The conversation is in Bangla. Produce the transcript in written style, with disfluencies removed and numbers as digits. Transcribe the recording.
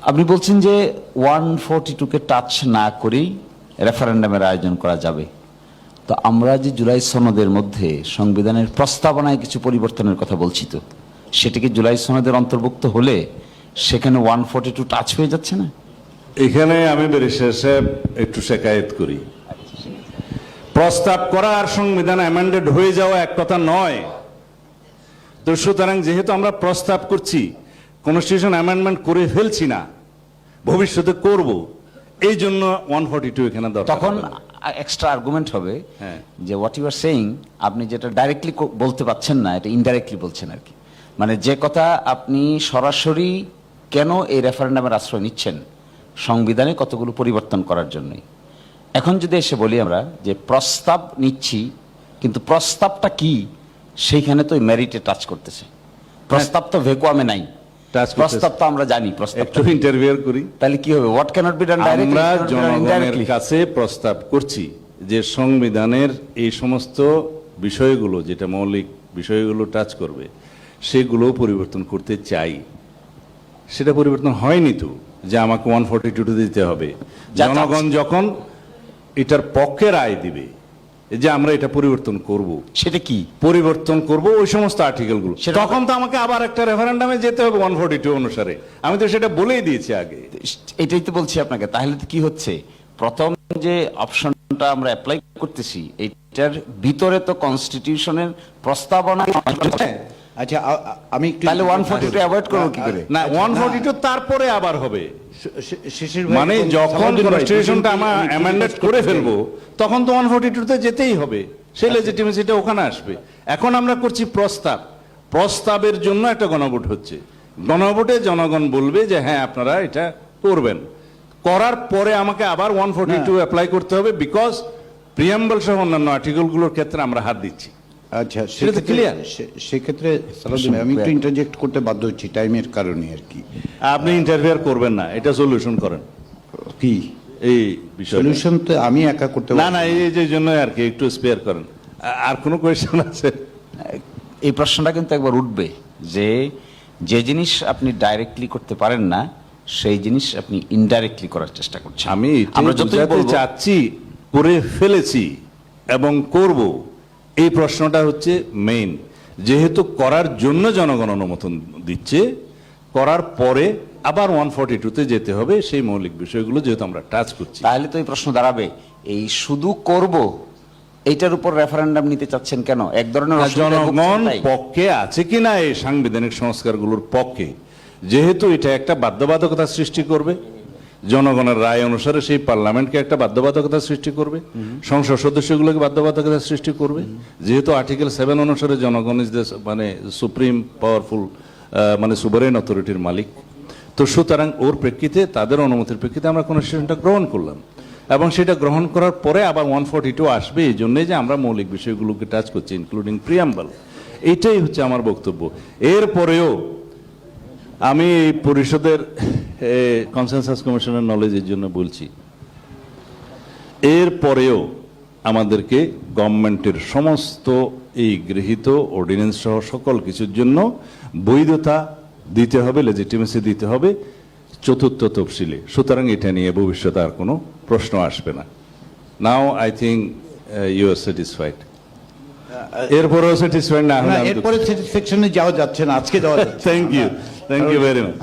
আপনি বলছেন যে 142-কে টাচ না করেই রেফারেন্ডামের আয়োজন করা যাবে। তো আমরা যে জুলাই সনদের মধ্যে সংবিধানের প্রস্তাবনায় কিছু পরিবর্তনের কথা বলছি, তো সেটা কি জুলাই সনদের অন্তর্ভুক্ত হলে সেখানে 142 টাচ হয়ে যাচ্ছে না? এখানে আমি ব্যারিস্টার সাহেব একটু শেকায়েত করি। প্রস্তাব করা আর সংবিধান অ্যামেন্ডেড হয়ে যাওয়া এক কথা নয়। তো সুতরাং যেহেতু আমরা প্রস্তাব করছি, কনস্টিটিউশন অ্যামেন্ডমেন্ট করে ফেলছি না, ভবিষ্যতে করব, এই জন্য 142 এখানে দরকার। তখন এক্সট্রা আর্গুমেন্ট হবে যে হোয়াট ইউ আর সেইং, আপনি যেটা ডাইরেক্টলি বলতে পাচ্ছেন না, এটা ইনডাইরেক্টলি বলছেন আর কি। মানে যে কথা আপনি সরাসরি কেন এই রেফারেন্ডামের আশ্রয় নিচ্ছেন, সংবিধানে কতগুলো পরিবর্তন করার জন্যই। এখন যদি এসে বলি আমরা যে প্রস্তাব নিচ্ছি, কিন্তু প্রস্তাবটা কি সেইখানে তো মেরিটে টাচ করতেছে। প্রস্তাব তো ভ্যাকুয়ামে নাই, প্রস্তাব তো আমরা জানি। প্রস্তাব একটু ইন্টারভিউ করি, তাহলে কি হবে? What cannot be done directly? আমরা জনগণের কাছে প্রস্তাব করছি যে সংবিধানের এই সমস্ত বিষয়গুলো, যেটা মৌলিক বিষয়গুলো টাচ করবে, সেগুলো পরিবর্তন করতে চাই। সেটা পরিবর্তন হয়নি তো যে আমাকে 142 দিতে হবে। জনগণ যখন এটার পক্ষে রায় দিবে যে আমরা এটা পরিবর্তন করব, সেটা কি পরিবর্তন করব ওই সমস্ত আর্টিকেলগুলো, তখন তো আমাকে আবার একটা রেফারেন্ডামে যেতে হবে 142 অনুসারে। আমি তো সেটা বলেই দিয়েছি আগে। এটাই তো বলছি আপনাকে। তাহলে তো কি হচ্ছে, প্রথম যে অপশনটা আমরা অ্যাপ্লাই করতেছি, এটার ভিতরে তো কনস্টিটিউশনের প্রস্তাবনা। আচ্ছা, আমি একটু তাহলে 142 অ্যাভয়েড করব কি করে? না, 142 তারপরে আবার হবে। শিশির মানে যখন কনস্টিটিউশনটা আমরা অ্যামেন্ডমেন্ট করে ফেলবো, তখন তো 142 তে যেতেই হবে, সেই লেজিটিমেসিটা ওখানে আসবে। এখন আমরা করছি প্রস্তাব, প্রস্তাবের জন্য একটা গণভোট হচ্ছে। গণভোটে জনগণ বলবে যে হ্যাঁ আপনারা এটা করবেন, করার পরে আমাকে আবার 142 অ্যাপ্লাই করতে হবে, বিকজ প্রিয়াম্বল সহ অন্যান্য আর্টিকেলগুলোর ক্ষেত্রে আমরা হাত দিচ্ছি। আচ্ছা, সেক্ষেত্রে আমি একটু ইন্টারজেক্ট করতে বাধ্য হচ্ছি টাইমের কারণে আর কি। আপনি ইন্টারফেয়ার করবেন না, এটা সলিউশন করেন। কি এই বিষয় সলিউশন তো আমি একা করতে না, না, এই যে জন্য আর কি একটু স্পেয়ার করেন। আর কোনো কোয়েশ্চেন আছে? এই প্রশ্নটা কিন্তু একবার উঠবে যে যে জিনিস আপনি ডাইরেক্টলি করতে পারেন না, সেই জিনিস আপনি ইনডাইরেক্টলি করার চেষ্টা করছেন। আমি আমরা যতই বলবো চাচ্ছি, করে ফেলেছি এবং করব, এই প্রশ্নটা হচ্ছে মেইন। যেহেতু করার জন্য জনগণ অনুমোদন দিচ্ছে, করার পরে আবার 142 তে যেতে হবে, সেই মৌলিক বিষয়গুলো যেহেতু আমরা টাচ করছি। তাহলে তো এই প্রশ্ন দাঁড়াবে, এই শুধু করব এইটার উপর রেফারেন্ডাম নিতে চাচ্ছেন কেন? এক ধরনের জনগণ পক্ষে আছে কিনা এই সাংবিধানিক সংস্কারগুলোর পক্ষে, যেহেতু এটা একটা বাধ্যবাধকতা সৃষ্টি করবে, জনগণের রায় অনুসারে সেই পার্লামেন্টকে একটা বাধ্যবাধকতা সৃষ্টি করবে, সংসদ সদস্যগুলোকে বাধ্যবাধকতা সৃষ্টি করবে, যেহেতু আর্টিকেল 7 অনুসারে জনগণ ইজ মানে সুপ্রিম পাওয়ারফুল, মানে সুভারেন অথরিটির মালিক। তো সুতরাং ওর প্রেক্ষিতে, তাদের অনুমতির প্রেক্ষিতে আমরা কনস্টিটিউশনটা গ্রহণ করলাম, এবং সেটা গ্রহণ করার পরে আবার 142 আসবে, এই জন্যে যে আমরা মৌলিক বিষয়গুলোকে টাচ করছি, ইনক্লুডিং প্রিয়াম্বল। এইটাই হচ্ছে আমার বক্তব্য। এরপরেও আমি এই পরিষদের কনসেনসাস কমিশনের নলেজের জন্য বলছি, এরপরেও আমাদেরকে গভর্নমেন্টের সমস্ত এই গৃহীত অর্ডিন্যান্স সহ সকল কিছুর জন্য বৈধতা দিতে হবে, লেজিটিমেসি দিতে হবে চতুর্থ তফসিলে। সুতরাং এটা নিয়ে ভবিষ্যতে আর কোনো প্রশ্ন আসবে না। Now I think you are satisfied. এরপরেও স্যাটিসফাইড না হলে এরপরে স্যাটিসফ্যাকশনে যাওয়া যাচ্ছে না, আজকে যাওয়া যাচ্ছে। Thank you very much.